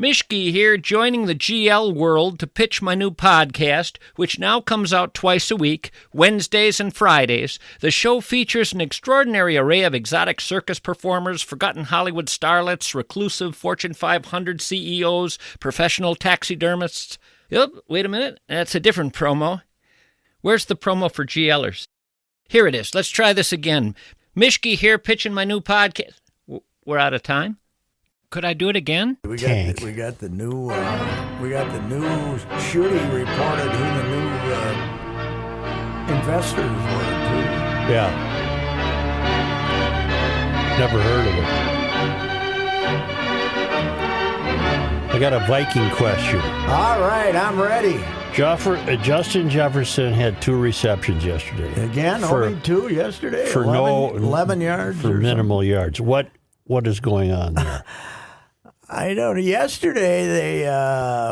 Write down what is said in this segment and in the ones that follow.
Mishke here, joining the GL world to pitch my new podcast, which now comes out twice a week, Wednesdays and Fridays. The show features an extraordinary array of exotic circus performers, forgotten Hollywood starlets, reclusive Fortune 500 CEOs, professional taxidermists. Yep, wait a minute, that's a different promo. Where's the promo for GLers? Here it is. Let's try this again. Mishke here, pitching my new podcast. We're out of time? Could I do it again? We got the new Shooty reported who the new investors were too. Yeah. Never heard of it. I got a Viking question. All right, I'm ready. Justin Jefferson had 2 receptions yesterday. Again, only 2 yesterday? For 11 yards? For minimal something. Yards. What is going on there? I don't know. Yesterday, they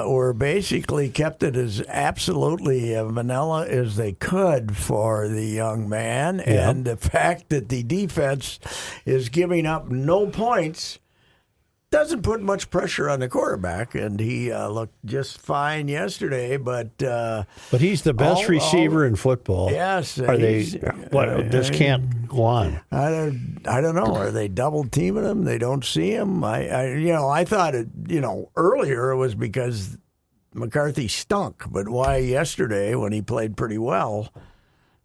were basically kept it as absolutely vanilla as they could for the young man. Yeah. And the fact that the defense is giving up no points doesn't put much pressure on the quarterback. And he looked just fine yesterday. But he's the best receiver in football. Yes. Are they? This can't go on. I don't know. Are they double teaming him? They don't see him. I thought earlier it was because McCarthy stunk, but why yesterday when he played pretty well,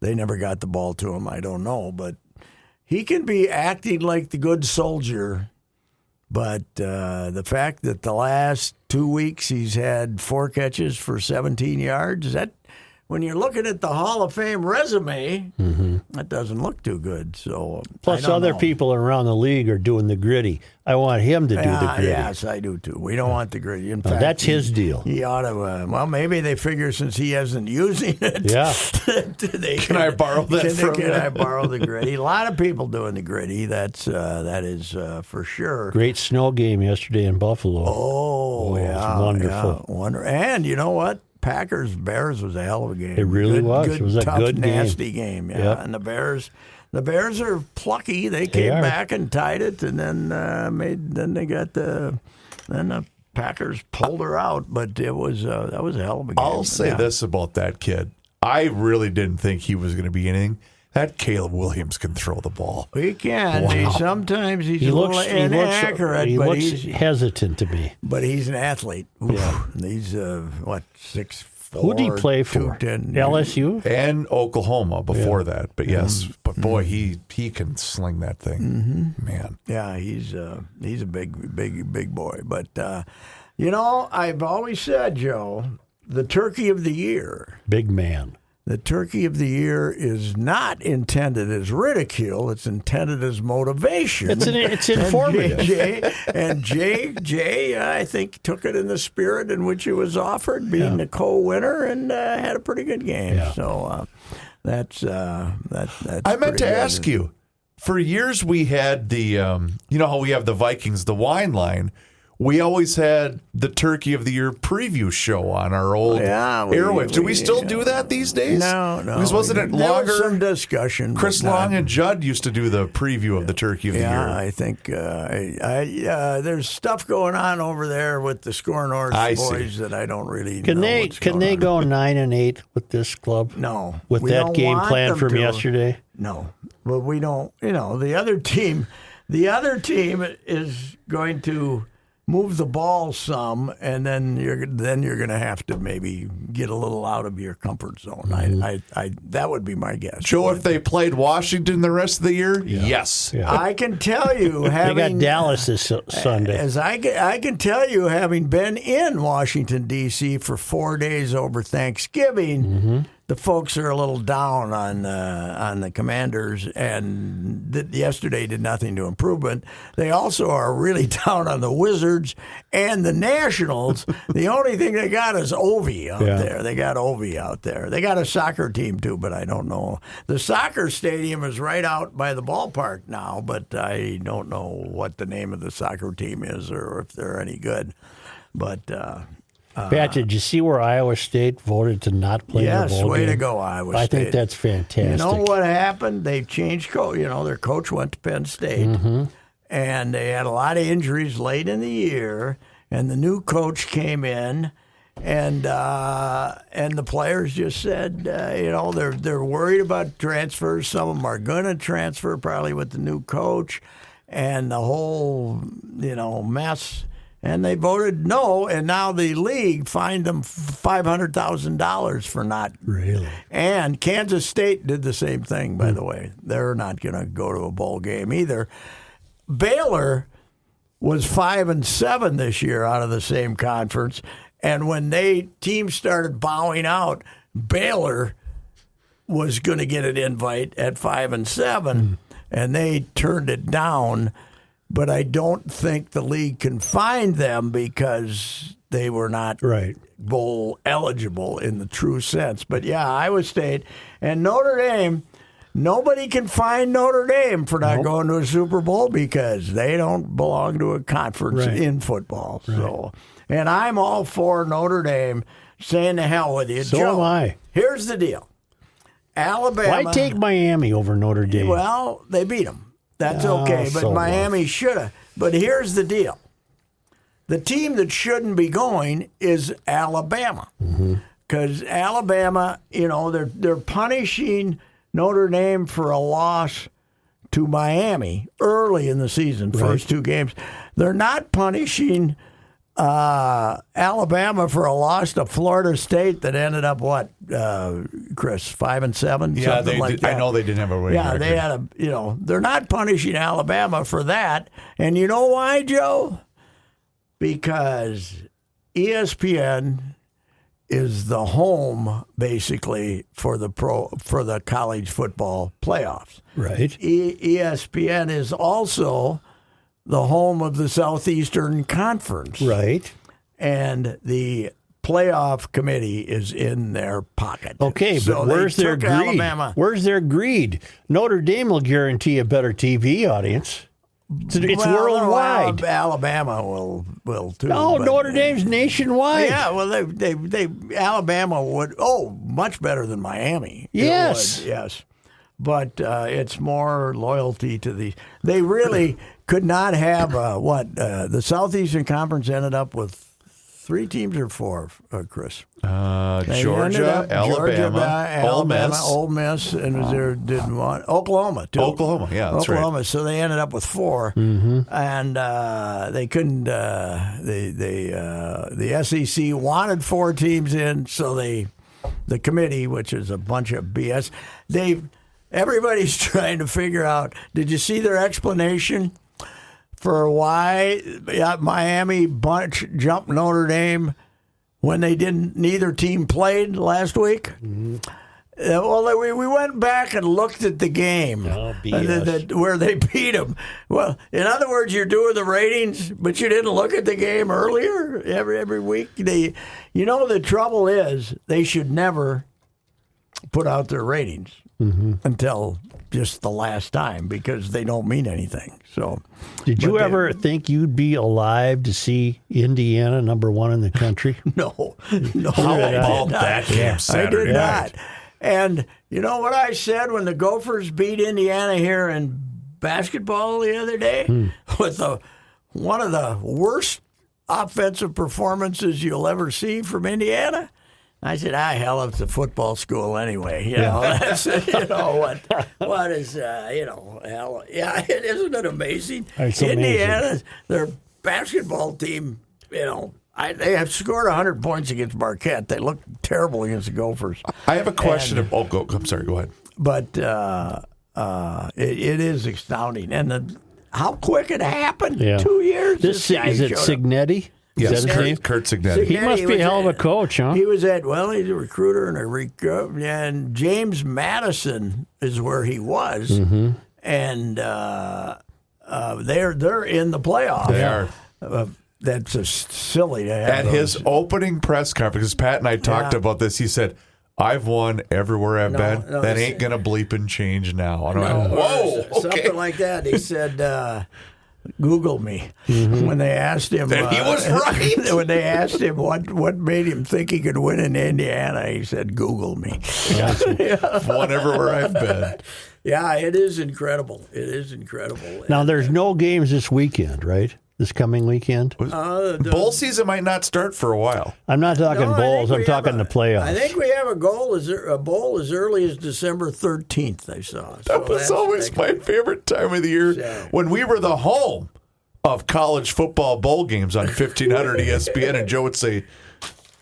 they never got the ball to him? I don't know, but he can be acting like the good soldier. But the fact that the last 2 weeks he's had 4 catches for 17 yards, that when you're looking at the Hall of Fame resume, that doesn't look too good. So plus other people around the league are doing the gritty. I want him to do the gritty. Yes, I do too. We don't want the gritty. In fact, that's his deal. He ought to. Well, maybe they figure since he isn't using it. Yeah. Can I borrow that from you? Can I borrow the gritty? A lot of people doing the gritty. That is for sure. Great snow game yesterday in Buffalo. Oh yeah, it was wonderful. Yeah, and you know what? Packers-Bears was a hell of a game. It really was. Good, it was a tough, good game. nasty game. Yeah, Yep. and the Bears are plucky. They came back and tied it, and then the Packers pulled her out. But that was a hell of a game. I'll say this about that kid: I really didn't think he was going to be anything. That Caleb Williams can throw the ball. He can. Wow. Sometimes he's a little inaccurate. He but looks he's hesitant to be. But he's an athlete. Yeah. He's 6'4". Who did he play for? 210. LSU And Oklahoma before that. But yes, but boy, he can sling that thing. Man. Yeah, he's a big boy. But I've always said, Joe, the turkey of the year. Big man. The turkey of the year is not intended as ridicule; it's intended as motivation. It's informative. And Jay, I think, took it in the spirit in which it was offered, being the co-winner, and had a pretty good game. Yeah. So that's I meant to ask you. For years, we had the you know how we have the Vikings, the wine line. We always had the Turkey of the Year preview show on our old airwaves. Do we still do that these days? No. Because wasn't it there longer? was some discussion. Chris Long and Judd used to do the preview of the Turkey of the Year. Yeah, I think there's stuff going on over there with the Score North boys that I don't really know. Can they go 9-8 with this club? No. With that game plan from yesterday? No. But we don't. The other team is going to move the ball some, and then you're going to have to maybe get a little out of your comfort zone. I that would be my guess. Joe, if they played Washington the rest of the year, yes. Yeah. I can tell you, they got Dallas this Sunday. As I can tell you, having been in Washington D.C. for 4 days over Thanksgiving. The folks are a little down on the Commanders, and yesterday did nothing to improve. But they also are really down on the Wizards and the Nationals. The only thing they got is Ovi out there. They got Ovi out there. They got a soccer team too, but I don't know. The soccer stadium is right out by the ballpark now, but I don't know what the name of the soccer team is or if they're any good. But Pat, did you see where Iowa State voted to not play their bowl game? Yes, way to go, Iowa State. I think that's fantastic. You know what happened? They've changed coach. Their coach went to Penn State, and they had a lot of injuries late in the year. and the new coach came in, and the players just said, they're worried about transfers. Some of them are going to transfer probably with the new coach, and the whole mess. And they voted no, and now the league fined them $500,000 for not. Really? And Kansas State did the same thing, by the way. They're not going to go to a bowl game either. Baylor was 5-7 this year out of the same conference, and when teams started bowing out, Baylor was going to get an invite at 5-7, and they turned it down. But I don't think the league can find them because they were not bowl eligible in the true sense. But yeah, Iowa State and Notre Dame. Nobody can find Notre Dame for not going to a Super Bowl because they don't belong to a conference in football. Right. So, and I'm all for Notre Dame saying to hell with you. So Joe, am I. Here's the deal. Alabama. Why take Miami over Notre Dame? Well, they beat them. That's okay, but Miami should have. But here's the deal. The team that shouldn't be going is Alabama. Because Alabama, they're punishing Notre Dame for a loss to Miami early in the season, first two games. They're not punishing Alabama for a loss to Florida State that ended up what, Chris, 5-7? Yeah, something like that. I know they didn't have a winning record. They had they're not punishing Alabama for that. And you know why, Joe? Because ESPN is the home basically for the college football playoffs. Right. ESPN is also the home of the Southeastern Conference. Right. And the playoff committee is in their pocket. Okay, so but where's their greed? Alabama. Where's their greed? Notre Dame will guarantee a better TV audience. It's worldwide. Alabama will too. No, Notre Dame's nationwide. Yeah, well, they Alabama would much better than Miami. Yes, yes, but it's more loyalty to the. They really could not have the Southeastern Conference ended up with 3 teams or 4, Chris. Georgia, Alabama, Ole Miss, and was there didn't want Oklahoma too. Oklahoma, yeah, that's Oklahoma. right. So they ended up with 4, and they couldn't. The SEC wanted 4 teams in, so the committee, which is a bunch of BS, everybody's trying to figure out. Did you see their explanation for why Miami jumped Notre Dame when neither team played last week? Well, we went back and looked at the game where they beat them. Well, in other words, you're doing the ratings, but you didn't look at the game earlier every week. The trouble is they should never put out their ratings until just the last time because they don't mean anything. So, did you ever think you'd be alive to see Indiana #1 in the country? No. How about that game Saturday? I did not. And you know what I said when the Gophers beat Indiana here in basketball the other day? With one of the worst offensive performances you'll ever see from Indiana? I said, hell, it's a football school anyway. That's, what is, hell, yeah, isn't it amazing? It's Indiana, amazing. Their basketball team, they have scored 100 points against Marquette. They look terrible against the Gophers. I have a question. I'm sorry, go ahead. But it is astounding. And how quick it happened. Yeah. 2 years. Is it Cignetti? Yes, Kurt Cignetti. He must be a hell of a coach, huh? He was he's a recruiter and James Madison is where he was, and they're in the playoffs. They are. That's just silly to have. At his opening press conference, because Pat and I talked about this, he said, "I've won everywhere I've been. That ain't gonna bleep and change now." And I went, "Whoa, something like that." He said. Google me when they asked him. That he was right. When they asked him what made him think he could win in Indiana, he said, "Google me." I've won everywhere I've been. Yeah, it is incredible. It is incredible. Now there's no games this weekend, right? this coming weekend? Bowl season might not start for a while. I'm not talking No, I bowls. think I'm we talking have the playoffs. I think we have a bowl as early as December 13th, I saw. That was always my favorite time of the year when we were the home of college football bowl games on 1500 ESPN, and Joe would say,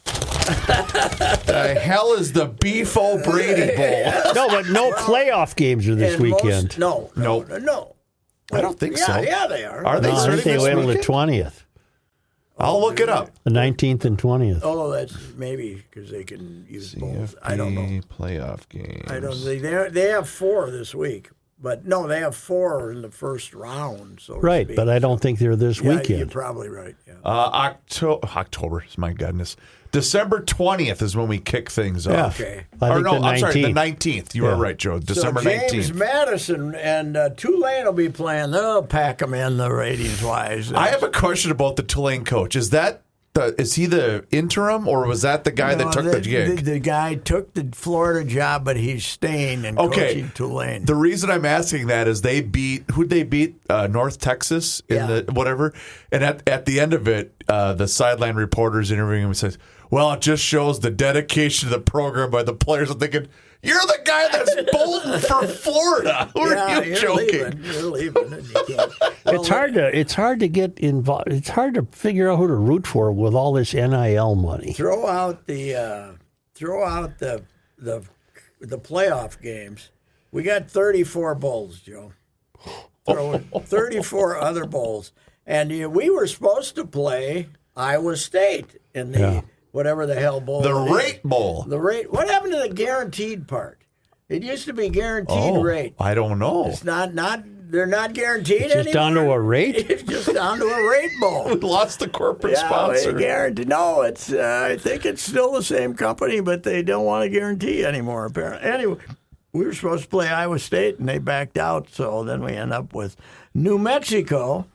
"The hell is the Beef O'Brady Bowl?" No, but no playoff games are this weekend. No. I don't think so. Yeah, they are. Are they No, I starting think they this wait till the weekend? 20th. I'll look it up. The 19th and 20th. Oh, that's maybe because they can use bowls. I don't know. Playoff games. I don't think they have 4 this week, but no, they have 4 in the first round. So to Right, speak. but I don't think they're this Yeah, You're weekend. probably right. Yeah. October, my goodness. December 20th is when we kick things Yeah. off. Okay. I Or think no, the 19th. I'm sorry, the 19th. You are Yeah. right, Joe. December so James 19th. Madison and Tulane will be playing. They'll pack them in the ratings wise. I have a question about the Tulane coach. Is he the interim, or was that the guy that took the gig? The guy took the Florida job, but he's staying and coaching Tulane. The reason I'm asking that is who'd they beat? North Texas in the whatever. And at the end of it, the sideline reporter's interviewing him and says, "Well, it just shows the dedication to the program by the players." I'm thinking, you're the guy that's bolting for Florida. Who are you you're joking? You're leaving. And you can't. It's hard to get involved. It's hard to figure out who to root for with all this NIL money. Throw out the playoff games. We got 34 bowls, Joe. Throw in 34 other bowls, and we were supposed to play Iowa State in the whatever the hell bowl. The it is. rate bowl. The rate. What happened to the guaranteed part? It used to be guaranteed rate. I don't know. It's not. They're not guaranteed It's just down to anymore. a rate? It's just down to a rate bowl. We lost the corporate Yeah, sponsor. guarantee. No, it's. I think it's still the same company, but they don't want to guarantee anymore. Apparently, anyway, we were supposed to play Iowa State, and they backed out. So then we end up with New Mexico,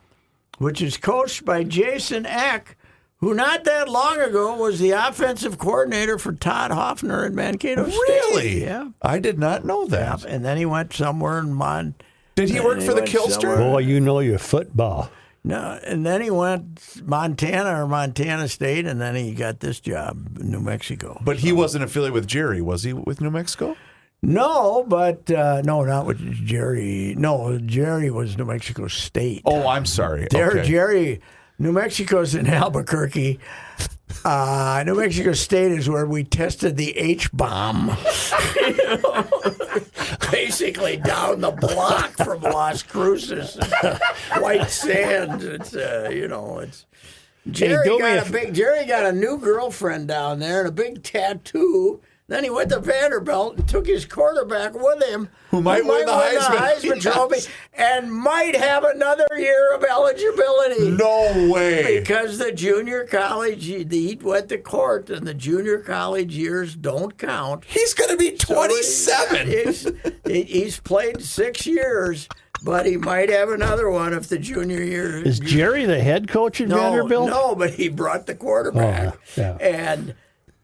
which is coached by Jason Eck, who not that long ago was the offensive coordinator for Todd Hoffner at Mankato State. Really? Yeah. I did not know that. And then he went somewhere in Did he work for the Kilster? Boy, you know your football. No, and then he went Montana State, and then he got this job in New Mexico. But he wasn't affiliated with Jerry, was he, with New Mexico? No, but no, not with Jerry. No, Jerry was New Mexico State. Oh, I'm sorry. There, Okay. Jerry, New Mexico's in Albuquerque. New Mexico State is where we tested the H-bomb. Basically down the block from Las Cruces, White Sands. It's it's. Jerry got a new girlfriend down there and a big tattoo. Then he went to Vanderbilt and took his quarterback with him, Who might win the Heisman. Trophy Yes. and might have another year of eligibility. No way. Because the junior college, he went to court, and the junior college years don't count. He's going to be 27. He's played 6 years, but he might have another one if the junior year. Is Jerry the head coach at Vanderbilt? No, but he brought the quarterback. Oh, yeah. And,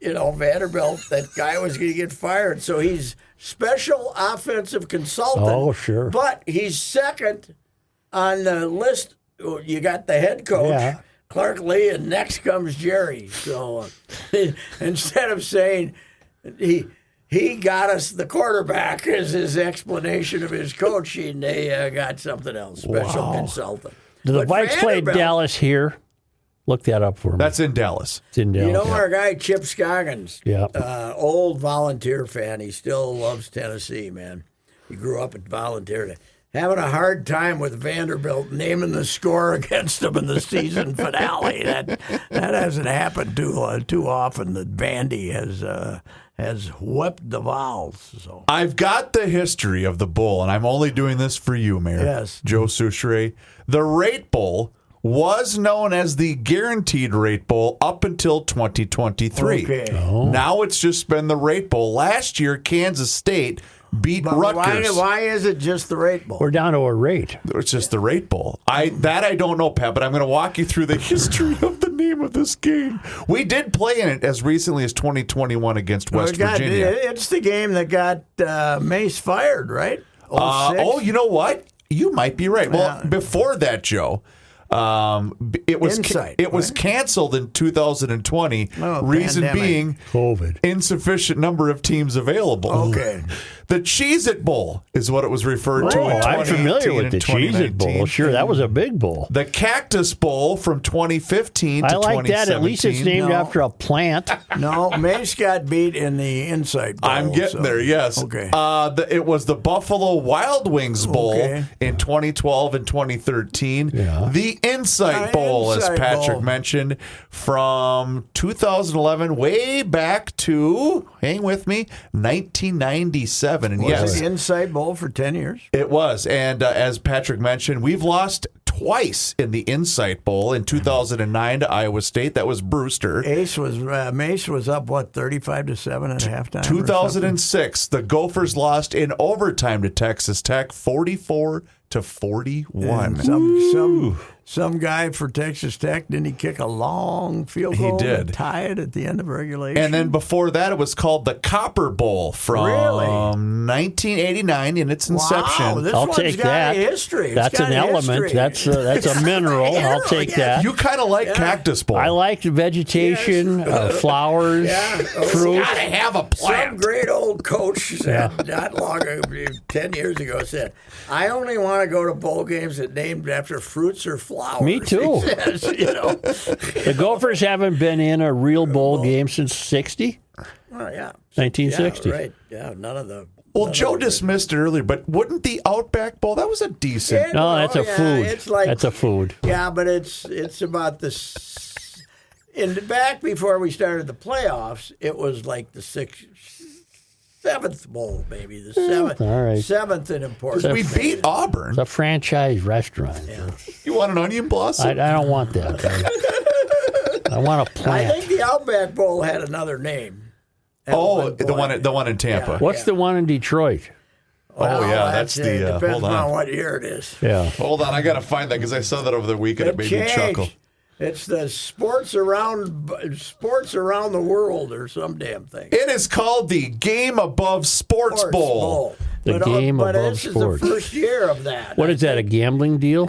Vanderbilt, that guy was going to get fired. So he's special offensive consultant. Oh, sure. But he's second on the list. You got the head coach, Clark Lee, and next comes Jerry. So instead of saying he got us the quarterback as his explanation of his coaching, they got something else, special consultant. Do the But Vikes play Vanderbilt- Dallas here? Look that up for me. That's in Dallas. It's in Dallas. Our guy Chip Scoggins, Yeah. old Volunteer fan. He still loves Tennessee, man. He grew up at Volunteer. Having a hard time with Vanderbilt naming the score against them in the season finale. That hasn't happened too often. That Vandy has whipped the Vols. So I've got the history of the bowl, and I'm only doing this for you, Mayor. Yes. Joe Souchere. The Rate Bowl was known as the Guaranteed Rate Bowl up until 2023. Okay. Now it's just been the Rate Bowl. Last year, Kansas State beat Rutgers. Why is it just the Rate Bowl? We're down to a rate. It's just the Rate Bowl. I don't know, Pat, but I'm going to walk you through the history of the name of this game. We did play in it as recently as 2021 against West Virginia. It's the game that got Mace fired, right? 06? You know what? You might be right. Well, before that, Joe, It was Insight, it was canceled in 2020. Reason pandemic. being COVID. insufficient number of teams available. Okay. The Cheez-It Bowl is what it was referred to. Oh, in I'm familiar 2018 with the and Cheez-It Bowl. 2019. Sure, that was a big bowl. The Cactus Bowl from 2015 to I like 2017. that. At least it's named No. after a plant. No, Mace got beat in the Insight Bowl. I'm getting there, yes. Okay. It was the Buffalo Wild Wings Bowl Okay. in 2012 and 2013. Yeah. The Insight Bowl, as Insight Patrick Bowl. mentioned, from 2011 way back to, hang with me, 1997. And Was yes, the Insight Bowl for 10 years? it was. And as Patrick mentioned, we've lost twice in the Insight Bowl. In 2009 to Iowa State, that was Brewster. Mace was up, 35-7 at halftime? 2006, the Gophers lost in overtime to Texas Tech, 44-41. Some guy for Texas Tech, didn't he kick a long field goal did. to tie it at the end of regulation? And then before that, it was called the Copper Bowl from Really? 1989 in its inception. Wow, this I'll one's take got that. a history. It's That's got an a element. history. That's a mineral. I'll take that. You kind of like Cactus Bowl. I like the vegetation, flowers, fruit. Gotta have a Some plant. great old coach said not long ago, 10 years ago, said, I only want to go to bowl games that named after fruits or flowers. Me too. He says, The Gophers haven't been in a real bowl game since 60, Oh, yeah. 1960. Yeah, right. Yeah, none of the... Well, Joe dismissed it earlier, but wouldn't the Outback Bowl, that was a decent... Yeah. No, that's a food. It's like, That's a food. Yeah, but it's about this. In the back before we started the playoffs, it was like the seventh bowl, maybe the seventh. all right. Seventh in importance. We beat Auburn. It's a franchise restaurant. You want an onion blossom? I don't want that. I want a I plant. think the Outback Bowl had another name. Oh, At the one one in Tampa. Yeah. What's the one in Detroit? Oh, yeah, that's it. the... Depends hold on. on what year it is. Yeah. Hold on, I got to find that because I saw that over the weekend. It made me chuckle. It's the sports around the world or some damn thing. It is called the Game Above Sports Bowl. The Game but Above this Sports. is the first year of that. What is that, a gambling deal?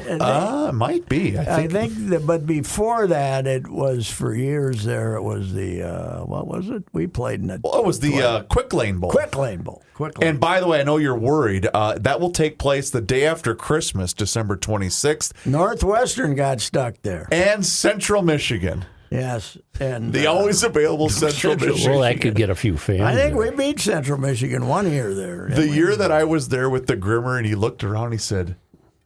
Might be. I think that, but before that, it was for years there. It was the what was it? We played in it. Well, it was the Quick Lane Bowl. Quick Lane Bowl. Quick Lane. And by the way, I know you're worried. That will take place the day after Christmas, December 26th, Northwestern got stuck there. and Central Michigan. Yes, and The always available Central Michigan. Well, that could get a few fans. I think we beat Central Michigan one year there. The year that I was there with the Grimmer, and he looked around, he said,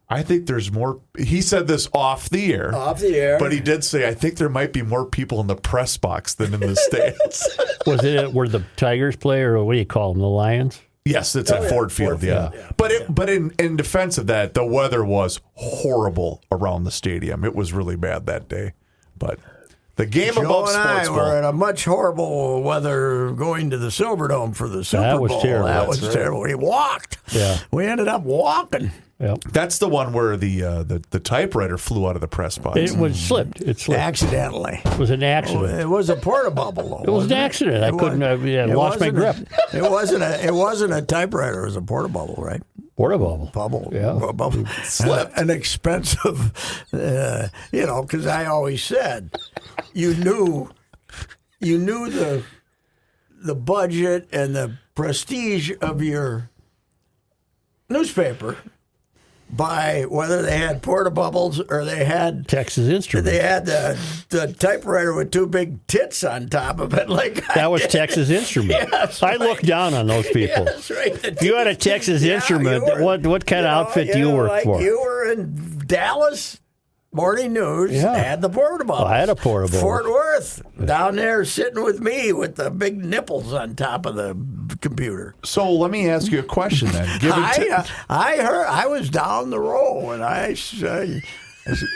I think there's more. He said this off the air. Off the air. But he did say, I think there might be more people in the press box than in the stands. Was it where the Tigers play, or what do you call them, the Lions? Yes, it's at Ford Field, yeah. But in defense of that, the weather was horrible around the stadium. It was really bad that day. But the Game Joe Above and I Sports were Bowl. in a much horrible weather going to the Silverdome for the Super That was Bowl. terrible. That That's was terrible. We walked. Yeah. We ended up walking. Yep. That's the one where the typewriter flew out of the press box. It was slipped. It slipped. Accidentally. It was an accident. It was a porta bubble, though. It was an wasn't accident. I It couldn't. was- I it lost my wasn't grip. It wasn't a typewriter. It was a porta bubble, right? Porta bubble. Bubble. Yeah. Bubble. An expensive, because I always said, you knew the budget and the prestige of your newspaper by whether they had porta bubbles or they had Texas Instruments. the typewriter with two big tits on top of it. Like That was Texas Instruments. Yes, I look down on those people. That's right. If you had a Texas Instrument, you were- what kind of outfit do you work like for? You were in Dallas Morning News. Yeah. Had the porta bubble. I had a porta bubble. Fort Worth down there sitting with me with the big nipples on top of the computer. So let me ask you a question then. I heard I was down the row and I said,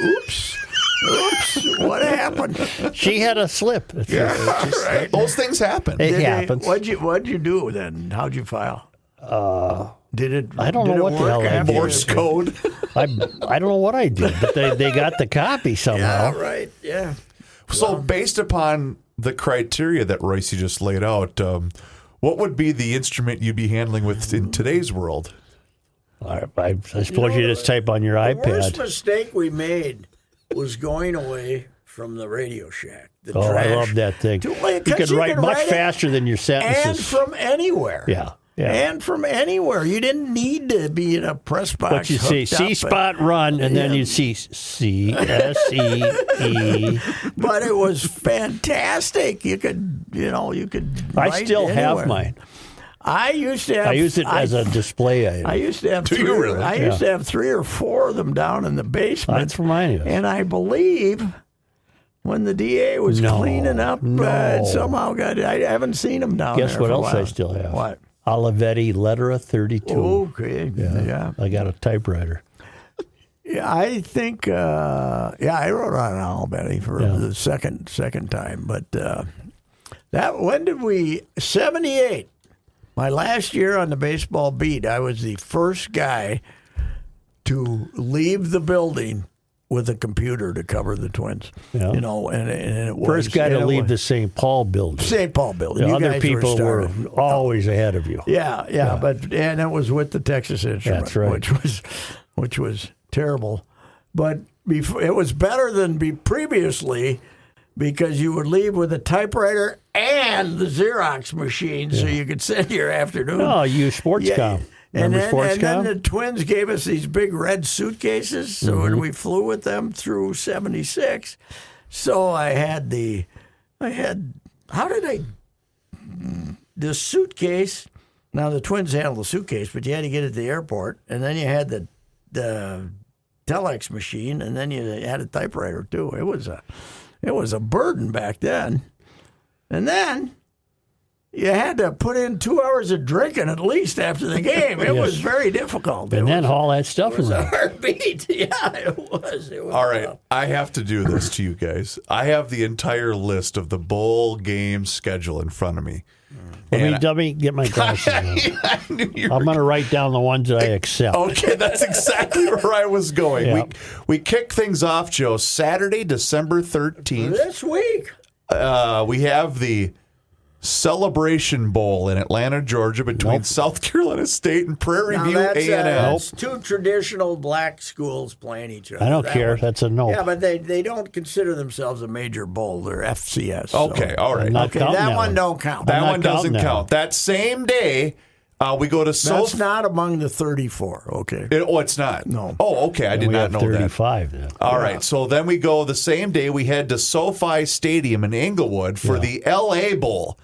oops, what happened? She had a slip. Right. Those things happen. It happens. What'd you do then? How'd you file? Did it? I don't did know it what the work hell I after did. Morse code. I don't know what I did, but they got the copy somehow. Yeah, right. Yeah. So based upon the criteria that Royce just laid out, what would be the instrument you'd be handling with in today's world? I suppose you just type on your The worst iPad. mistake we made was going away from the Radio Shack. The Oh, trash. I love that thing. You Because can write much it faster than your sentences. and from anywhere. Yeah. And from anywhere. You didn't need to be in a press box. But you see C-spot run, and then you see C-S-E-E. But it was fantastic. You could I write still anywhere. have mine. I used to have. I use it as a display item. I used to have. Do you really? I used to have 3 or 4 of them down in the basement. That's for mine. And I believe when the DA was cleaning up, somehow I haven't seen them down there. Guess what for a else I while. still have? What? Olivetti Lettera 32. Okay. Yeah. I got a typewriter. Yeah, I think. I wrote on Olivetti for the second time, but when did we? 78. My last year on the baseball beat, I was the first guy to leave the building with a computer to cover the Twins. Yeah. And it was First guy to leave the St. Paul building. St. Paul building. The You other guys people were starting. always ahead of you. Yeah, but it was with the Texas Instrument, That's right. which was terrible. But it was better than previously because you would leave with a typewriter and the Xerox machine, so you could send your afternoon. Oh, you Sportscom. And Remember then Sportscom? the Twins gave us these big red suitcases, so when we flew with them through 76, so the suitcase. Now the Twins handled the suitcase, but you had to get it to the airport, and then you had the telex machine, and then you had a typewriter too. It was a burden back then, and then you had to put in 2 hours of drinking at least after the game. It was very difficult. And then all that stuff is a there. heartbeat. Yeah, it was. All right, I have to do this to you guys. I have the entire list of the bowl game schedule in front of me. Let me get my glasses on. I knew you were I'm going to write down the ones that I accept. Okay, that's exactly where I was going. Yeah. We kick things off, Joe, Saturday, December 13th. This week. We have the Celebration Bowl in Atlanta, Georgia, between South Carolina State and Prairie Now View that's, A&M. that's two traditional black schools playing each other. I don't That care. one- That's a no. Yeah, but they don't consider themselves a major bowl. They're FCS. so- Okay, all right. I'm not Okay, counting that that one one. don't count. That not one doesn't counting that count. That same day, we go to That's SoFi. not among the 34. Okay. It's not. No. Oh, okay. I did we not have know that. 35 then. All right. So then we go the same day. We head to SoFi Stadium in Inglewood for the LA Bowl.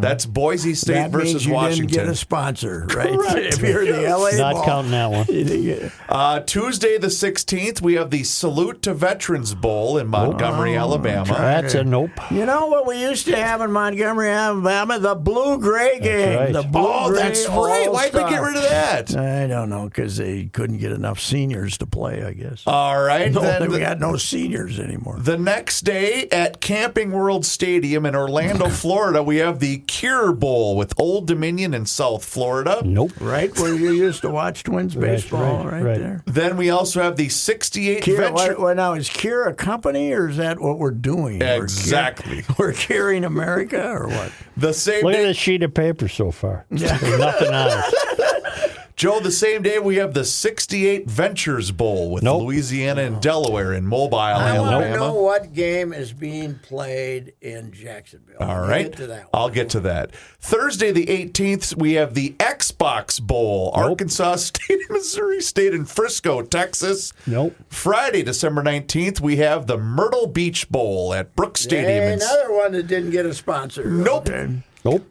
That's Boise State That means versus you Washington. didn't get a sponsor, right? Correct. If you're the LA Not Bowl. counting that one. Tuesday the 16th, we have the Salute to Veterans Bowl in Montgomery, Alabama. That's a nope. You know what we used to have in Montgomery, Alabama? The blue-gray game. right. The blue Oh, that's right. Why'd we get rid of that? I don't know, because they couldn't get enough seniors to play, I guess. All right. Then We got no seniors anymore. the next day at Camping World Stadium in Orlando, Florida, we have the Cure Bowl with Old Dominion in South Florida. Nope. Right where you used to watch Twins baseball, right there. Then we also have the 68 Cure, Venture. now, is Cure a company, or is that what we're doing? Exactly. We're curing America, or what? The same Look at day, this sheet of paper so far. There's nothing on it. Joe, the same day we have the 68 Ventures Bowl with Nope. Louisiana and Delaware in Mobile, I want to Alabama. know what game is being played in Jacksonville. All We'll right. get to that one. I'll get to that. Thursday, the 18th, we have the Xbox Bowl. Arkansas State, Missouri State, and Frisco, Texas. Nope. Friday, December 19th, we have the Myrtle Beach Bowl at Brooks Stadium. Hey, in another one that didn't get a sponsor. Nope. Okay. Nope.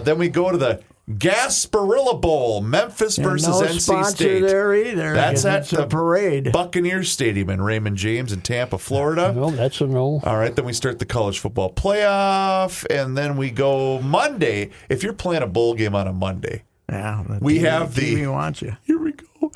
Then we go to the Gasparilla Bowl, Memphis versus no NC sponsor State. there either. That's at it's the a parade. Buccaneers Stadium in Raymond James in Tampa, Florida. No, that's a no. All right, then we start the college football playoff, and then we go Monday. If you're playing a bowl game on a Monday, Yeah, we have the- TV wants you here we go.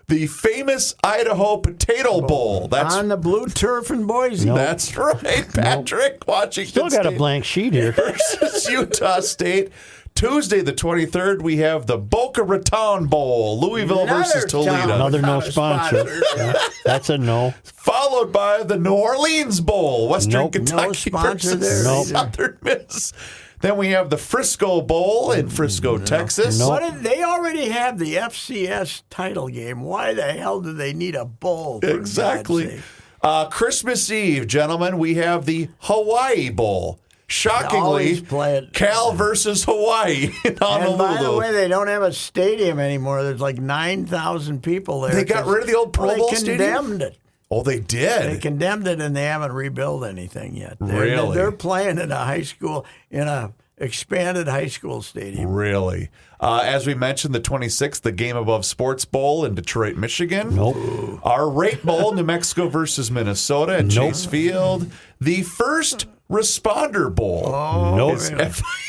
The famous Idaho Potato Bowl. That's on the blue turf in Boise. that's right, Patrick. Washington Still got a State blank sheet here. versus Utah State. Tuesday, the 23rd, we have the Boca Raton Bowl, Louisville versus Toledo. Another no Without a sponsor. Yeah, that's a no. Followed by the New Orleans Bowl, Western Nope. Kentucky No sponsor versus there Nope. Southern Miss. Then we have the Frisco Bowl in Frisco, Texas. Nope. What did they already have the FCS title game? Why the hell do they need a bowl? For Exactly. God's sake? Christmas Eve, gentlemen, we have the Hawaii Bowl. Shockingly, Always play it. Cal versus Hawaii in Honolulu. And by the way, they don't have a stadium anymore. There's like 9,000 people there. They got rid of the old Pro Bowl stadium? They condemned it. Oh, they did? They condemned it, and they haven't rebuilt anything yet. Really? They're playing in a high school, in a expanded high school stadium. Really? As we mentioned, the 26th, the Game Above Sports Bowl in Detroit, Michigan. Nope. Our Rate Bowl, New Mexico versus Minnesota at Chase Field. The First Responder Bowl. Oh, Nope.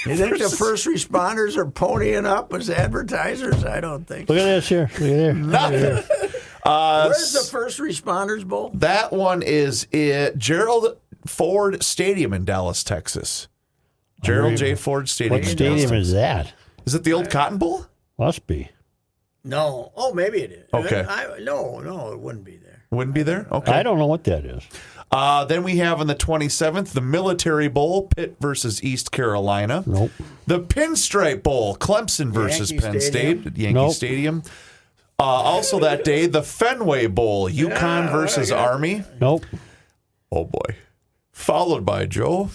You think the first responders are ponying up as advertisers? I don't think so. Look at this here. Look at there. Nothing. Where's the First Responders Bowl? That one is at Gerald Ford Stadium in Dallas, Texas. Gerald J. Ford Stadium. What in Dallas, stadium Texas. is that? Is it the old Cotton Bowl? Must be. No. Oh, maybe it is. Okay. No, it wouldn't be there. Wouldn't be there? Okay. I don't know what that is. Then we have on the 27th, the Military Bowl, Pitt versus East Carolina. Nope. The Pinstripe Bowl, Clemson versus Yankee Penn Stadium. State at Yankee Nope. Stadium. Also that day, the Fenway Bowl, UConn versus Army. Nope. Oh, boy. Followed by, Joe,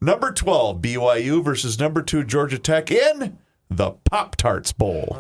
number 12, BYU versus number 2, Georgia Tech in the Pop-Tarts Bowl.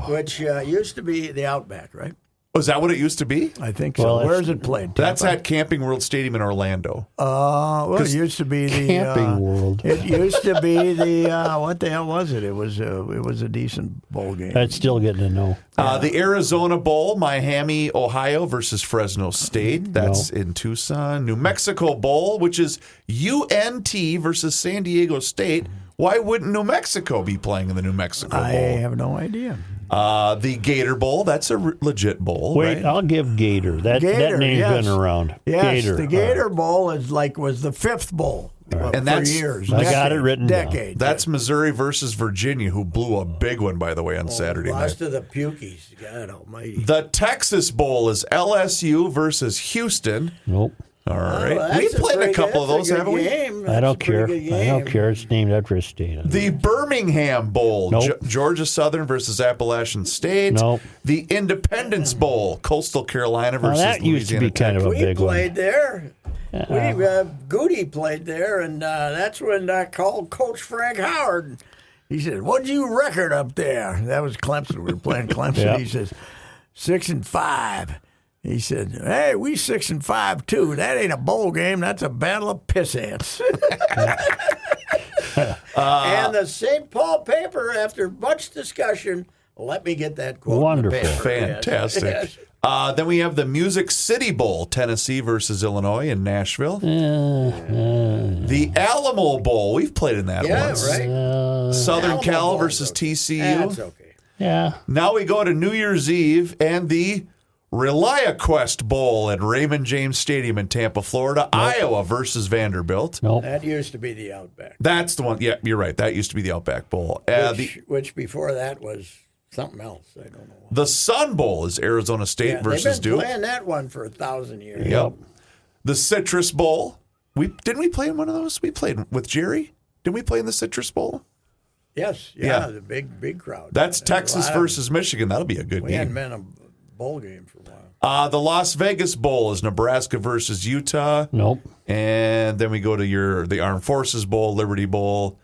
Which used to be the Outback, right? Was that what it used to be? I think so. Well, Where's it played? That's Tampa? at Camping World Stadium in Orlando. Well, it used to be the Camping World. It used to be the what the hell was it? It was a decent bowl game. That's still getting to know. The Arizona Bowl, Miami, Ohio versus Fresno State. That's in Tucson. New Mexico Bowl, which is UNT versus San Diego State. Why wouldn't New Mexico be playing in the New Mexico Bowl? I have no idea. The Gator Bowl, that's a legit bowl, Wait, right? I'll give Gator. That name's yes. been around. Yes, Gator. the Gator Bowl was the fifth bowl And for that's- years. I got it written down. Decades. That's Missouri versus Virginia, who blew a big one, by the way, on Saturday night. Lost to the Pukies. God almighty. The Texas Bowl is LSU versus Houston. Nope. All right. Well, We that's played a pretty couple of good- those, that's a haven't good we? game. I don't That's a pretty care. good I don't game. care. It's named after a state. The Birmingham Bowl, Nope. Georgia Southern versus Appalachian State. Nope. The Independence Bowl, Coastal Carolina Well, versus that used to Louisiana be kind Tech. of a We big one. played there. Goody played there, and that's when I called Coach Frank Howard. He said, "What'd you record up there?" That was Clemson. We were playing Clemson. Yeah. He says, 6-5. He said, "Hey, we 6-5 too. That ain't a bowl game. That's a battle of piss ants." And the St. Paul paper, after much discussion, let me get that quote. Wonderful. In the paper. Fantastic. Yes. Then we have the Music City Bowl, Tennessee versus Illinois in Nashville. The Alamo Bowl, we've played in that Yeah, once. right. Southern Alamo Cal Bowl's versus okay. TCU. That's okay. Yeah. Now we go to New Year's Eve and the ReliaQuest Bowl at Raymond James Stadium in Tampa, Florida. Iowa versus Vanderbilt. Nope. That used to be the Outback. That's the one. Yeah, you're right. That used to be the Outback Bowl. Which before that was something else. I don't know. The Sun Bowl is Arizona State Yeah, versus they've been Duke. playing that one for 1,000 years. Yep. The Citrus Bowl. Didn't we play in one of those? We played with Jerry. Didn't we play in the Citrus Bowl? Yes. Yeah. The big crowd. That's There's a Texas lot of- versus Michigan. That'll be a good We hadn't game. been a bowl game for a while. The Las Vegas Bowl is Nebraska versus Utah. Nope. And then we go to the Armed Forces Bowl, Liberty Bowl,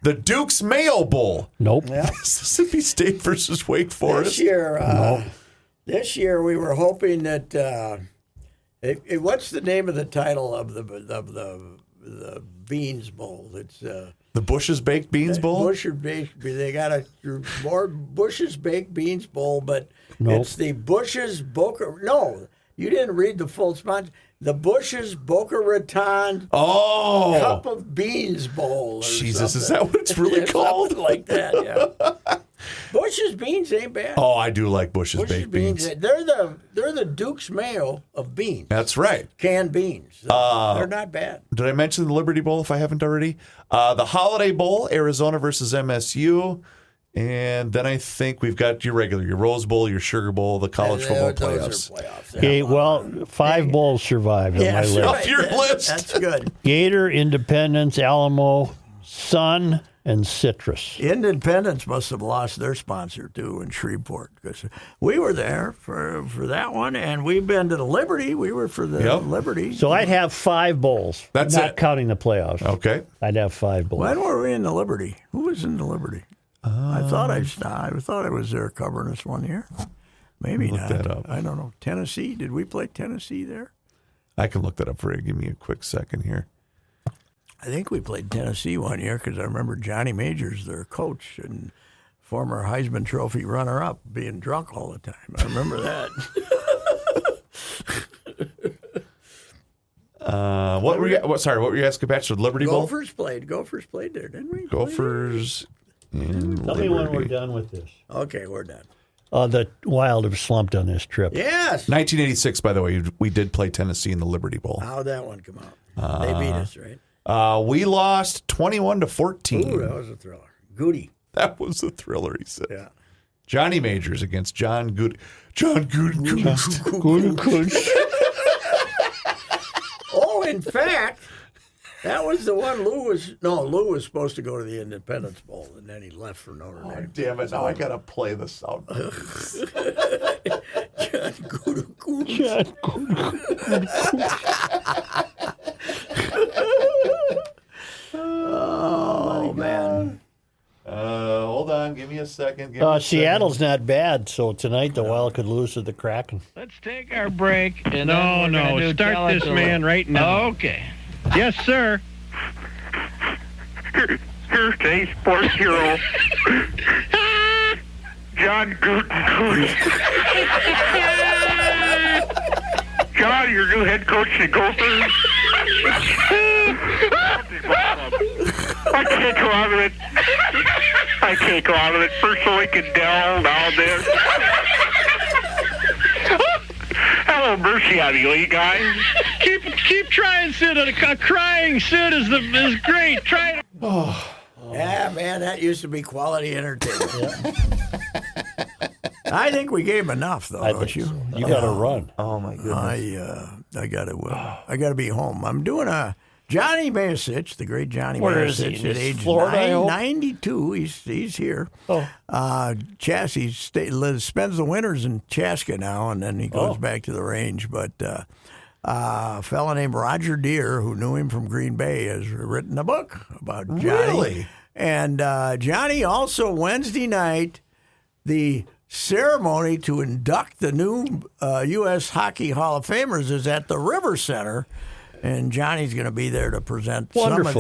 the Duke's Mayo Bowl. Nope. Yeah. Mississippi State versus Wake Forest. This year we were hoping that. What's the name of the title of the Beans Bowl? It's The Bush's Baked Beans Bowl. Bush's Baked. They got more Bush's Baked Beans Bowl, but Nope. it's the Bush's Boca. No, you didn't read the full sponsor. The Bush's Boca Raton Oh, Cup of Beans Bowl. Or Jesus, is something. that what it's really called? Something like that, yeah. Bush's Beans ain't bad. Oh, I do like Bush's Bush's Baked Beans. They're the Duke's Mayo of beans. That's right. Canned beans. They're not bad. Did I mention the Liberty Bowl if I haven't already? The Holiday Bowl, Arizona versus MSU. And then I think we've got your Rose Bowl, your Sugar Bowl, the college football Those playoffs. are playoffs. Okay, well, 5 bowls survived on my Yes, list. Off your list. That's good. Gator, Independence, Alamo, Sun, and citrus. Independence must have lost their sponsor, too, in Shreveport. Because we were there for that one, and we've been to the Liberty. We were for the Liberty. So I'd have 5 bowls. That's not it. counting the playoffs. Okay. I'd have 5 bowls. When were we in the Liberty? Who was in the Liberty? I thought I was there covering us one year. Maybe Look not. that up. I don't know. Tennessee? Did we play Tennessee there? I can look that up for you. Give me a quick second here. I think we played Tennessee one year because I remember Johnny Majors, their coach and former Heisman Trophy runner-up, being drunk all the time. I remember that. What were you asking, Bachelor? Liberty Bowl? Gophers played there, didn't we? Gophers. Tell me when we're done with this. Okay, we're done. The Wild have slumped on this trip. Yes. 1986, by the way, we did play Tennessee in the Liberty Bowl. How'd that one come out? They beat us, right? We lost 21-14. Ooh, that was a thriller. Goody. That was a thriller, he said. Yeah. Johnny Majors against John Good. John Good. Oh, in fact, that was the one Lou was supposed to go to the Independence Bowl, and then he left for Notre Dame. Damn it! Now I gotta play the sound. Oh man. Hold on, give me a second. Seattle's not bad, so tonight the Wild could lose to the Kraken. Let's take our break. And No, start this man right now. Okay. Yes, sir. Here's today's sports hero, John Gooten. John, your new head coach at Gophers. I can't go out of it. First Link and Dell, now this. Hello, mercy on you guys. Keep trying, Sid. A crying Sid is great. Try it. Yeah, man, that used to be quality entertainment. I think we gave him enough, though, don't you? So. You got to run. Oh my goodness! I got to be home. I'm doing a Johnny Mayasich, the great Johnny Mayasich, at age Florida, 92. He's here. Oh. He spends the winters in Chaska now, and then he goes back to the range. But a fellow named Roger Deere, who knew him from Green Bay, has written a book about Johnny. Really? And Johnny also, Wednesday night, the ceremony to induct the new U.S. Hockey Hall of Famers is at the River Center. And Johnny's going to be there to present some of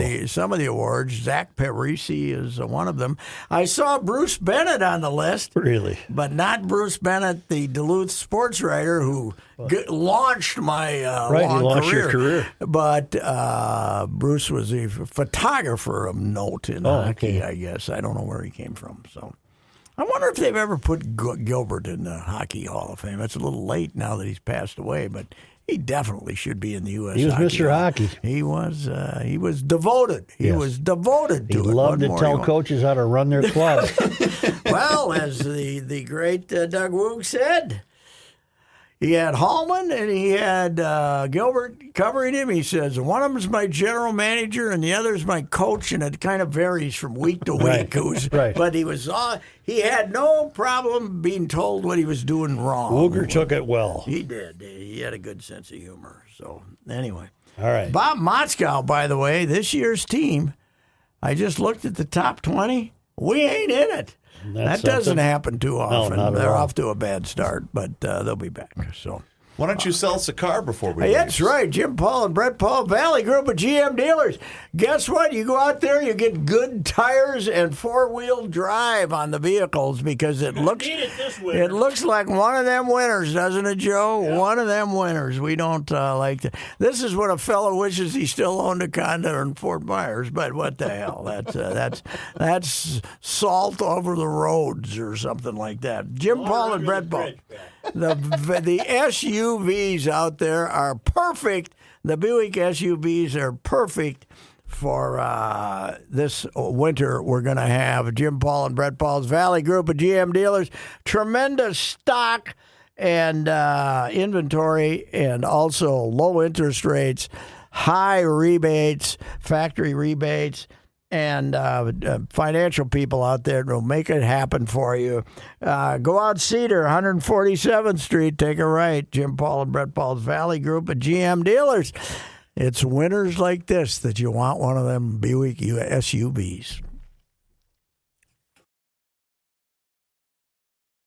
the awards. Zach Parisi is one of them. I saw Bruce Bennett on the list. Really? But not Bruce Bennett, the Duluth sports writer who launched my long career. Your career. But Bruce was a photographer of note in hockey, I guess. I don't know where he came from. So I wonder if they've ever put Gilbert in the Hockey Hall of Fame. It's a little late now that he's passed away, but he definitely should be in the U.S. He was Mr. Hockey. He was devoted. He was devoted to it. He loved to tell coaches how to run their club. Well, as the great Doug Woog said, he had Hallman and he had Gilbert covering him. He says, one of them is my general manager and the other is my coach, and it kind of varies from week to week. Right. But he had no problem being told what he was doing wrong. Wooger took it well. He did. He had a good sense of humor. So, anyway. All right. Bob Motzkow, by the way, this year's team, I just looked at the top 20. We ain't in it. That doesn't happen too often. not at They're all. off to a bad start, but they'll be back. So Why don't you sell us a car before we Hey, leave? that's right. Jim Paul and Brett Paul, Valley Group of GM dealers. Guess what? You go out there, you get good tires and four-wheel drive on the vehicles because it looks like one of them winners, doesn't it, Joe? Yeah. One of them winners. We don't like that. This is what a fellow wishes he still owned a condo in Fort Myers, but what the hell? That's salt over the roads or something like that. Jim Paul and Brett Paul. The SUVs out there are perfect. The Buick SUVs are perfect for this winter. We're going to have Jim Paul and Brett Paul's Valley Group of GM dealers. Tremendous stock and inventory, and also low interest rates, high rebates, factory rebates, and financial people out there will make it happen for you. Go out Cedar, 147th Street, take a right. Jim Paul and Brett Paul's Valley Group of GM dealers. It's winters like this that you want one of them Buick SUVs.